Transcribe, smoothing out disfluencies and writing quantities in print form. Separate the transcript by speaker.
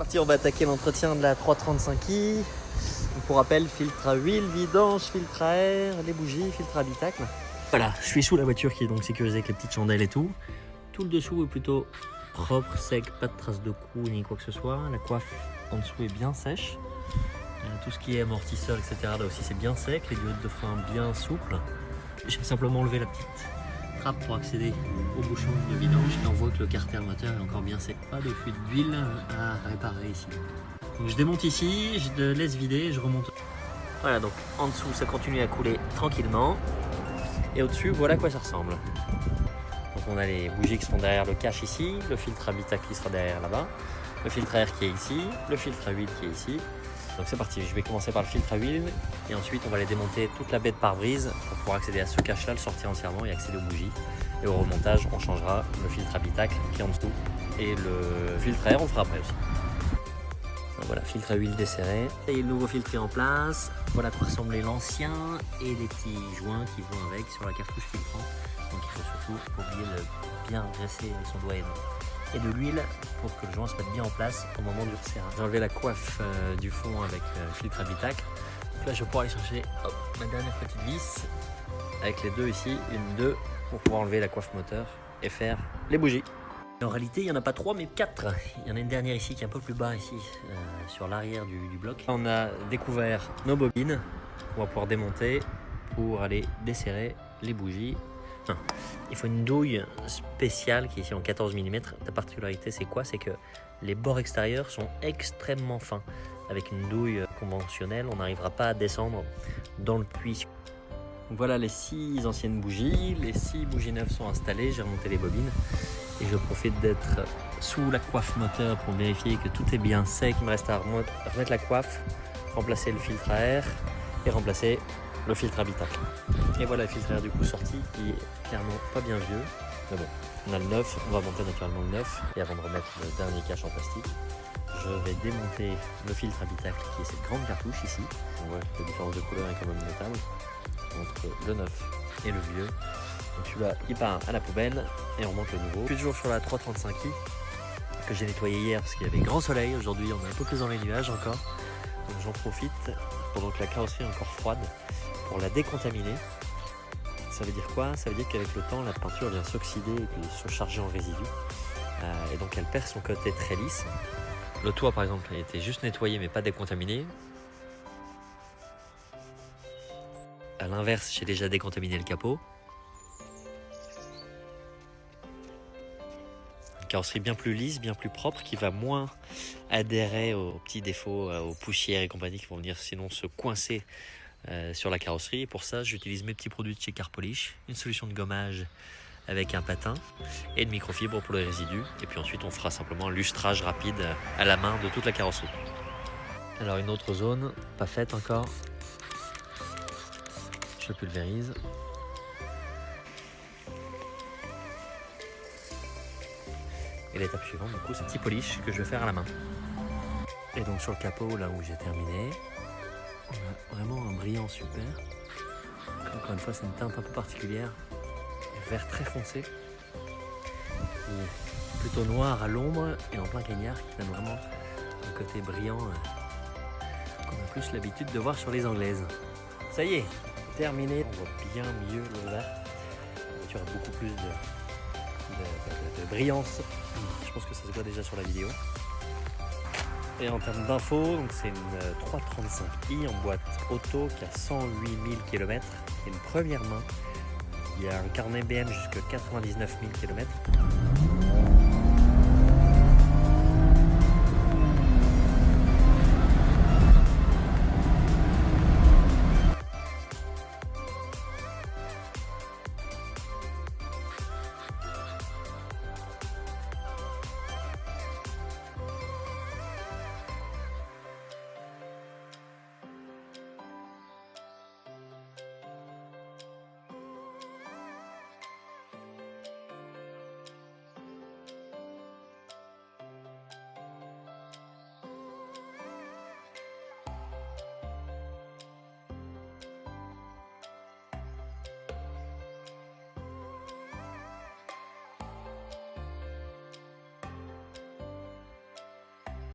Speaker 1: parti, on va attaquer l'entretien de la 335i. Pour rappel, filtre à huile, vidange, filtre à air, les bougies, filtre à habitacle. Voilà, je suis sous la voiture qui est donc sécurisée avec les petites chandelles et tout. Tout le dessous est plutôt propre, sec, pas de traces de cou ni quoi que ce soit. La coiffe en dessous est bien sèche. Tout ce qui est amortisseur, etc. là aussi c'est bien sec. Les diodes de frein bien souples. J'ai simplement enlevé la petite trappe pour accéder au bouchon de vidange. Et on voit que le carter moteur est encore bien sec. Pas de fuite d'huile à réparer ici. Donc je démonte ici, je laisse vider, je remonte. Voilà, donc en dessous ça continue à couler tranquillement. Et au-dessus, voilà à quoi ça ressemble. Donc on a les bougies qui sont derrière le cache ici, le filtre à habitacle qui sera derrière là-bas, le filtre à air qui est ici, le filtre à huile qui est ici. Donc c'est parti, je vais commencer par le filtre à huile et ensuite on va aller démonter toute la baie de pare-brise pour pouvoir accéder à ce cache-là, le sortir entièrement et accéder aux bougies. Et au remontage, on changera le filtre habitacle qui est en dessous et le filtre à air on le fera après aussi. Donc voilà, filtre à huile desserré. Et le nouveau filtre est en place. Voilà à quoi ressemblait l'ancien et les petits joints qui vont avec sur la cartouche filtrant. Donc il faut surtout pas oublier de bien graisser avec son doigt et de l'huile pour que le joint se mette bien en place au moment du resserrage. J'ai enlevé la coiffe du fond avec le filtre habitacle. Donc là je vais pouvoir aller chercher ma dernière petite vis avec les deux ici, une, deux, pour pouvoir enlever la coiffe moteur et faire les bougies. En réalité il n'y en a pas 3 mais 4. Il y en a une dernière ici qui est un peu plus bas ici sur l'arrière du bloc. On a découvert nos bobines qu'on va pouvoir démonter pour aller desserrer les bougies. Il faut une douille spéciale qui est ici en 14 mm. La particularité c'est quoi? C'est que les bords extérieurs sont extrêmement fins. Avec une douille conventionnelle, on n'arrivera pas à descendre dans le puits. Voilà les 6 anciennes bougies. Les 6 bougies neuves sont installées. J'ai remonté les bobines et je profite d'être sous la coiffe moteur pour vérifier que tout est bien sec. Il me reste à remettre la coiffe, remplacer le filtre à air et remplacer le filtre habitacle. Et voilà le filtre à air du coup sorti qui est clairement pas bien vieux. Mais bon, on a le neuf, on va monter naturellement le neuf. Et avant de remettre le dernier cache en plastique, je vais démonter le filtre habitacle qui est cette grande cartouche ici. On voit que la différence de couleur est quand même notable entre le neuf et le vieux. Donc celui-là il part à la poubelle et on remonte le nouveau. Je suis toujours sur la 335i que j'ai nettoyé hier parce qu'il y avait grand soleil. Aujourd'hui on est un peu plus dans les nuages encore. Donc j'en profite pendant que la carrosserie est encore froide pour la décontaminer. Ça veut dire quoi? Ça veut dire qu'avec le temps la peinture vient s'oxyder et puis se charger en résidus. Et donc elle perd son côté très lisse. Le toit par exemple il était juste nettoyé mais pas décontaminé. A l'inverse, j'ai déjà décontaminé le capot. Une carrosserie bien plus lisse, bien plus propre, qui va moins adhérer aux petits défauts, aux poussières et compagnie qui vont venir sinon se coincer sur la carrosserie. Et pour ça, j'utilise mes petits produits de chez Car Polish, une solution de gommage avec un patin et de microfibre pour les résidus. Et puis ensuite, on fera simplement un lustrage rapide à la main de toute la carrosserie. Alors une autre zone, pas faite encore. Je pulvérise. Et l'étape suivante, du coup, c'est petit polish que je vais faire à la main. Et donc sur le capot, là où j'ai terminé, on a vraiment un brillant super. Encore une fois, c'est une teinte un peu particulière, vert très foncé, qui est plutôt noir à l'ombre et en plein cagnard, qui donne vraiment un côté brillant qu'on a plus l'habitude de voir sur les anglaises. Ça y est, terminé. On voit bien mieux le vert. La voiture a beaucoup plus de brillance. Je pense que ça se voit déjà sur la vidéo. Et en termes d'infos, c'est une 335i en boîte auto qui a 108 000 km. C'est une première main. Il y a un carnet BM jusqu'à 99 000 km.